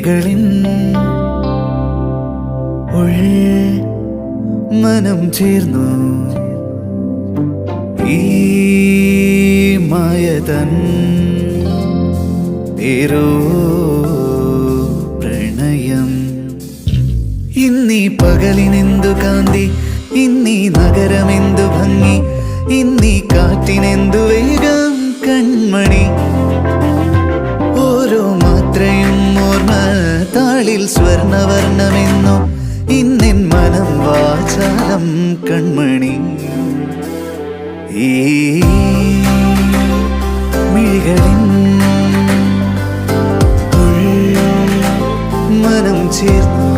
മിഴികളിൻ മനം ചേർന്നു ഈ മായതൻ പേരോ പ്രണയം. ഇന്നീ പകലിനെന്തു കാന്തി, ഇന്നീ നഗരമെന്തു ഭംഗി, ഇന്നീ കാറ്റിനെന്തു വേഗം കൺമണി. ഓരോ മാത്രയും ഓർമ്മ താളിൽ സ്വർണവർണ്ണമെന്നു ഇന്നെൻ മനം വാചാലം കൺമണി. ഈ മിഴികളിൻ മനം ചേർന്നു